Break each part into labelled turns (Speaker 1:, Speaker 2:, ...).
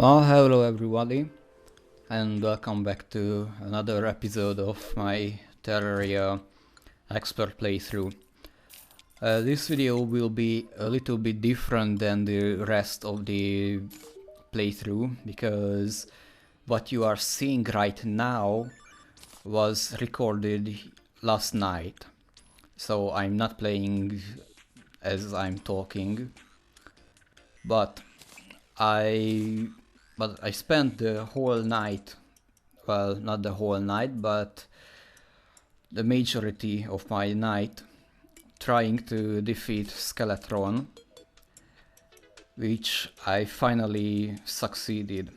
Speaker 1: Well, hello everybody, and welcome back to another episode of my Terraria Expert playthrough. This video will be a little bit different than the rest of the playthrough, because what you are seeing right now was recorded last night. So I'm not playing as I'm talking, but I spent the whole night, well, not the whole night, but the majority of my night trying to defeat Skeletron, which I finally succeeded.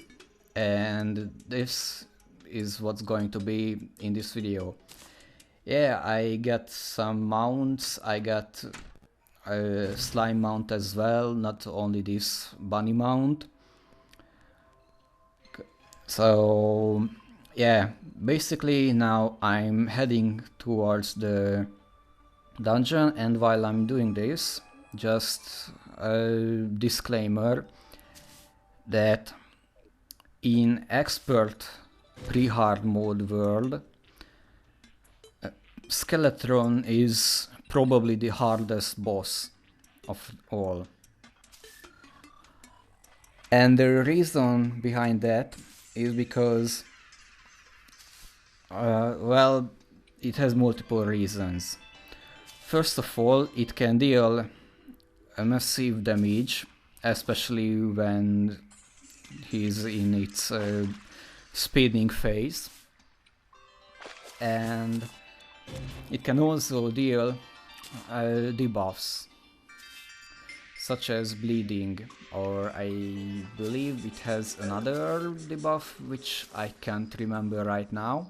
Speaker 1: And this is what's going to be in this video. Yeah, I got some mounts, I got a slime mount as well, not only this bunny mount. So yeah, basically now I'm heading towards the dungeon, and while I'm doing this, just a disclaimer that in Expert pre-hard mode world, Skeletron is probably the hardest boss of all. And the reason behind that is because, well, it has multiple reasons. First of all, it can deal a massive damage, especially when he's in its speeding phase. And it can also deal debuffs, such as bleeding, or I believe it has another debuff which I can't remember right now.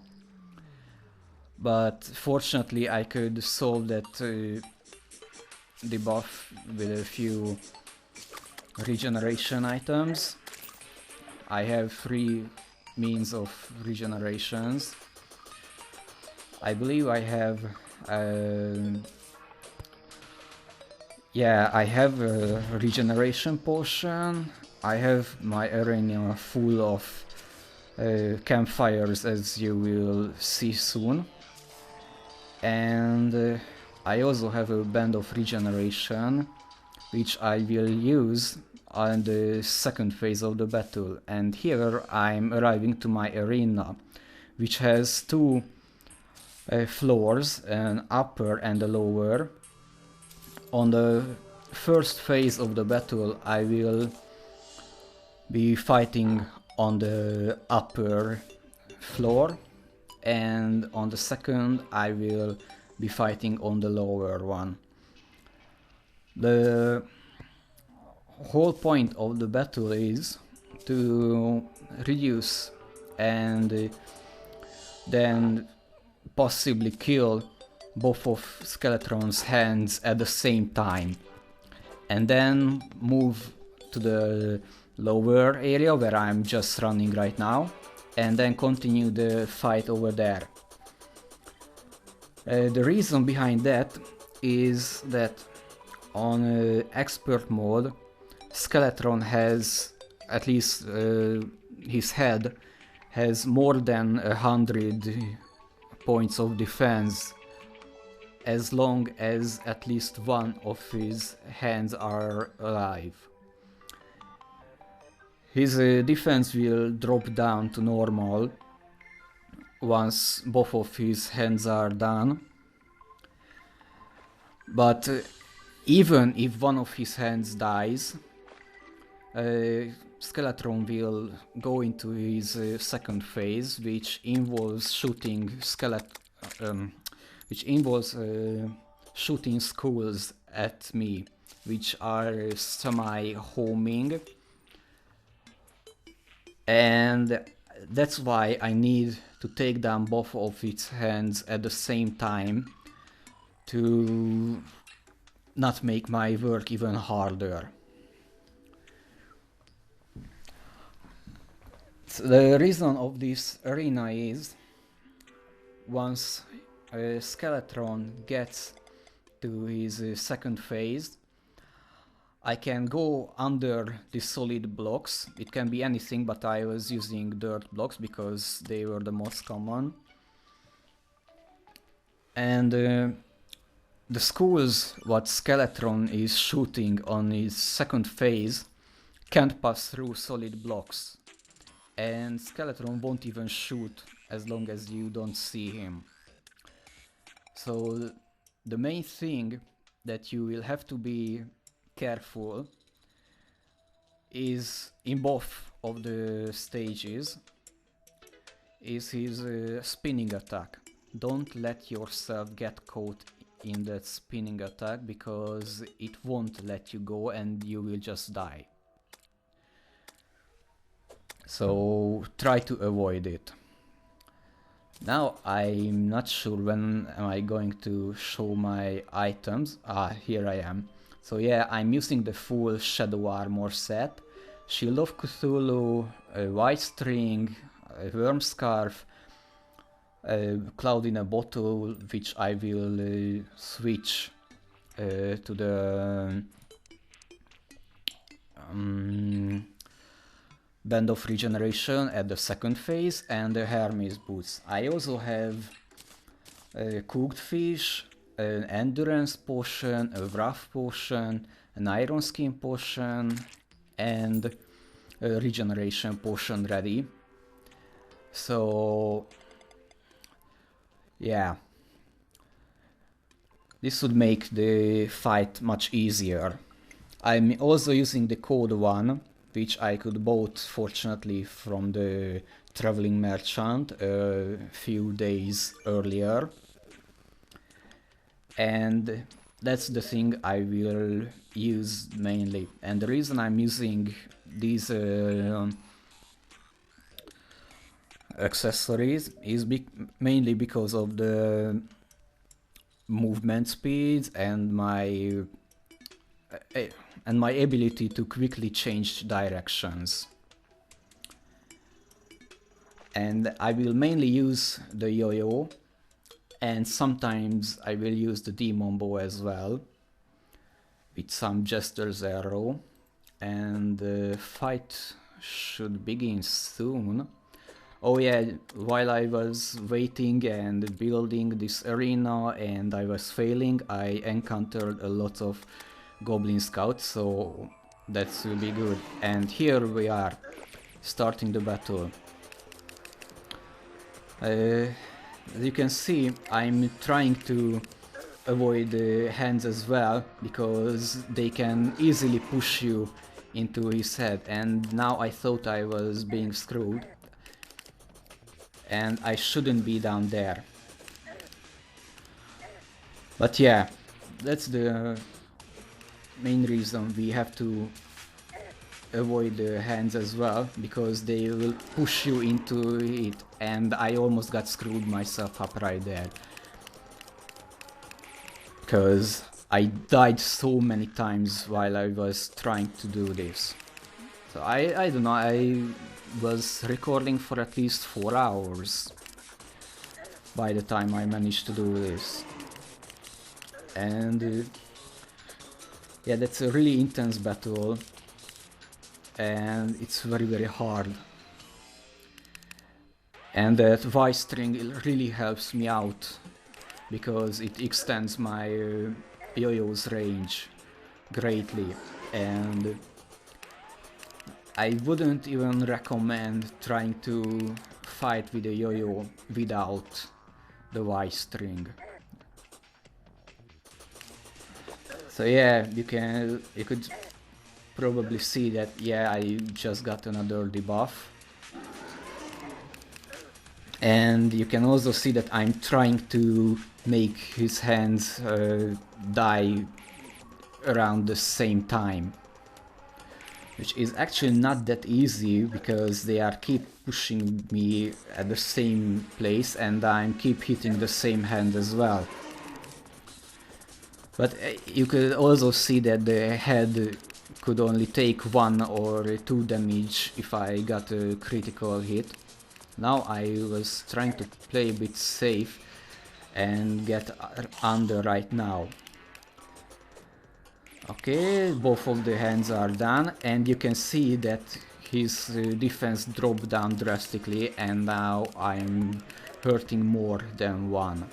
Speaker 1: But fortunately I could solve that debuff with a few regeneration items. I have 3 means of regenerations. I believe I have I have a regeneration potion. I have my arena full of campfires, as you will see soon. And I also have a band of regeneration, which I will use on the second phase of the battle. And here I'm arriving to my arena, which has 2 floors, an upper and a lower. On the first phase of the battle I will be fighting on the upper floor, and on the second I will be fighting on the lower one. The whole point of the battle is to reduce and then possibly kill both of Skeletron's hands at the same time, and then move to the lower area where I'm just running right now, and then continue the fight over there. The reason behind that is that on expert mode, Skeletron has, at least his head, has more than 100 points of defense, as long as at least one of his hands are alive. His defense will drop down to normal once both of his hands are done. But even if one of his hands dies, Skeletron will go into his second phase, which involves shooting shooting skulls at me, which are semi-homing, and that's why I need to take down both of its hands at the same time to not make my work even harder. So the reason of this arena is, once Skeletron gets to his second phase, I can go under the solid blocks. It can be anything, but I was using dirt blocks because they were the most common. And the skulls what Skeletron is shooting on his second phase can't pass through solid blocks. And Skeletron won't even shoot as long as you don't see him. So the main thing that you will have to be careful is in both of the stages is his spinning attack. Don't let yourself get caught in that spinning attack because it won't let you go and you will just die. So try to avoid it. Now I'm not sure when am I going to show my items. Here I am. So yeah, I'm using the full Shadow Armor set. Shield of Cthulhu, a white string, a worm scarf, a cloud in a bottle, which I will switch to the Band of Regeneration at the second phase, and the Hermes boots. I also have a cooked fish, an endurance potion, a wrath potion, an iron skin potion, and a regeneration potion ready. So yeah, this would make the fight much easier. I'm also using the code 1, which I could bought fortunately from the traveling merchant a few days earlier. And that's the thing I will use mainly. And the reason I'm using these accessories is mainly because of the movement speeds and my ability to quickly change directions. And I will mainly use the yo-yo, and sometimes I will use the demon bow as well, with some jester's arrow. And the fight should begin soon. Oh yeah, while I was waiting and building this arena and I was failing, I encountered a lot of goblin scouts, so that will be good. And here we are, starting the battle. As you can see, I'm trying to avoid the hands as well, because they can easily push you into his head, and now I thought I was being screwed. And I shouldn't be down there. But yeah, that's the main reason we have to avoid the hands as well, because they will push you into it, and I almost got screwed myself up right there. Because I died so many times while I was trying to do this. So I don't know, I was recording for at least 4 hours by the time I managed to do this. And yeah, that's a really intense battle, and it's very hard. And that vice string really helps me out, because it extends my yo-yo's range greatly. And I wouldn't even recommend trying to fight with a yo-yo without the vice string. So yeah, you could probably see that, yeah, I just got another debuff. And you can also see that I'm trying to make his hands die around the same time, which is actually not that easy, because they are keep pushing me at the same place and I'm keep hitting the same hand as well. But you could also see that the head could only take 1 or 2 damage if I got a critical hit. Now I was trying to play a bit safe and get under right now. Okay, both of the hands are done, and you can see that his defense dropped down drastically, and now I'm hurting more than one.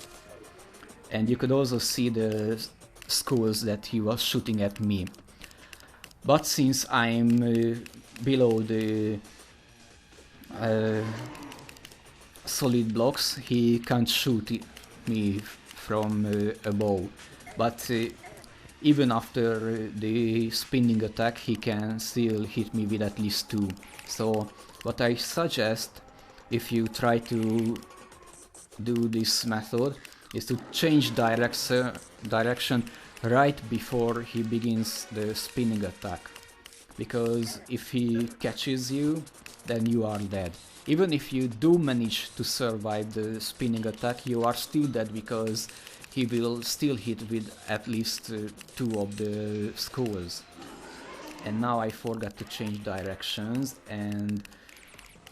Speaker 1: And you could also see the skulls that he was shooting at me. But since I'm below the solid blocks, he can't shoot me from above. But even after the spinning attack, he can still hit me with at least 2. So what I suggest, if you try to do this method, is to change direction right before he begins the spinning attack. Because if he catches you, then you are dead. Even if you do manage to survive the spinning attack, you are still dead because he will still hit with at least 2 of the skulls. And now I forgot to change directions, and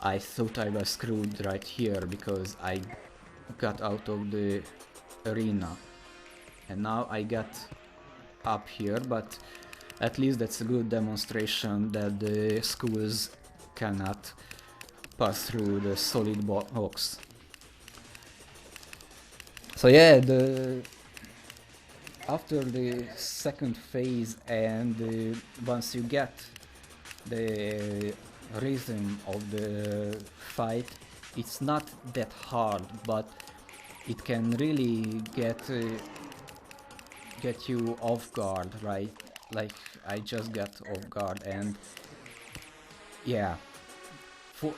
Speaker 1: I thought I was screwed right here because I got out of the arena. And now I got up here, but at least that's a good demonstration that the skulls cannot pass through the solid box. So yeah, after the second phase, and once you get the rhythm of the fight, it's not that hard, but it can really get you off guard, right? Like I just got off guard, and yeah,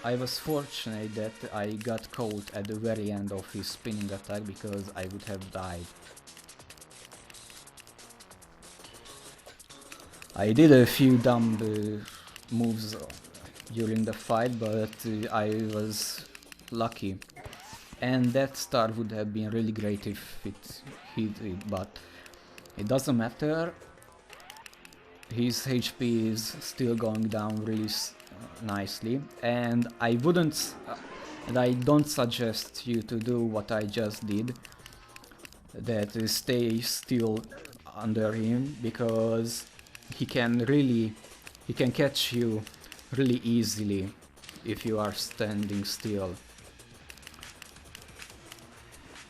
Speaker 1: I was fortunate that I got caught at the very end of his spinning attack, because I would have died. I did a few dumb moves during the fight, but I was lucky. And that star would have been really great if it hit it, but it doesn't matter. His HP is still going down really nicely, and I don't suggest you to do what I just did, that is stay still under him, because he can catch you really easily if you are standing still.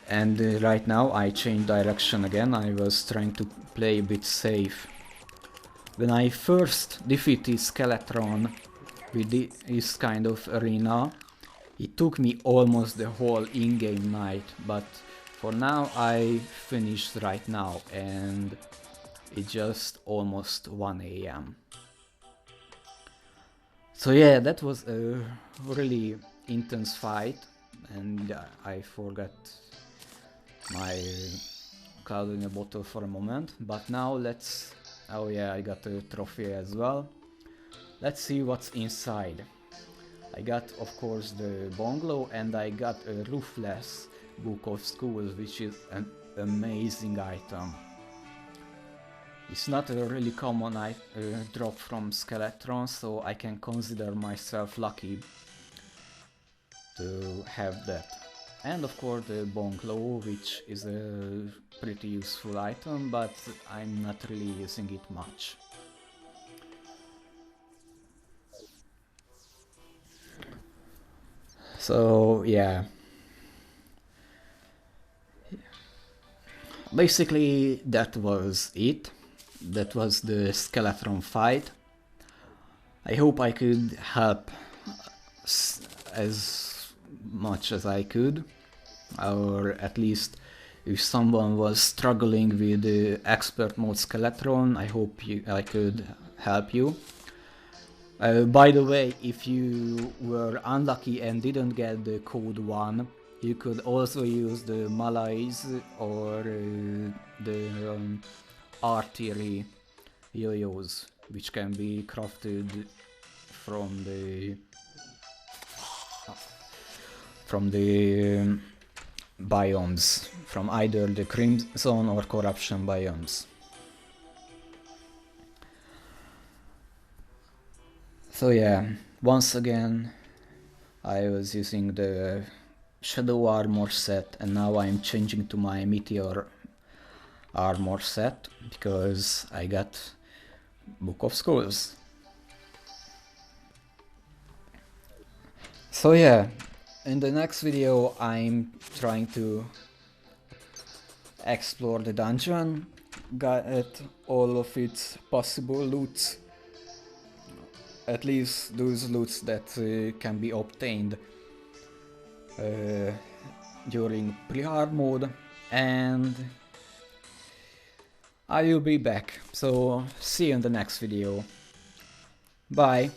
Speaker 1: And right now I changed direction again. I was trying to play a bit safe. When I first defeated Skeletron with this kind of arena, it took me almost the whole in-game night, but for now I finished right now, and it's just almost 1 AM. So yeah, that was a really intense fight, and I forgot my cloud in a bottle for a moment, but now let's... Oh yeah, I got a trophy as well. Let's see what's inside. I got, of course, the bungalow, and I got a roofless book of skulls, which is an amazing item. It's not a really common drop from Skeletron, so I can consider myself lucky to have that. And of course the bungalow, which is a pretty useful item, but I'm not really using it much. So yeah, basically that was it. That was the Skeletron fight. I hope I could help as much as I could, or at least if someone was struggling with the expert mode Skeletron, I hope I could help you. By the way, if you were unlucky and didn't get the code 1, you could also use the Malaise or the artillery yo-yos, which can be crafted from the biomes, from either the Crimson or Corruption biomes. So yeah, once again I was using the Shadow Armor set, and now I'm changing to my Meteor Armor set, because I got Book of Skulls. So yeah, in the next video I'm trying to explore the dungeon, get all of its possible loots, at least those loots that can be obtained during pre-hard mode, and I will be back, so see you in the next video. Bye!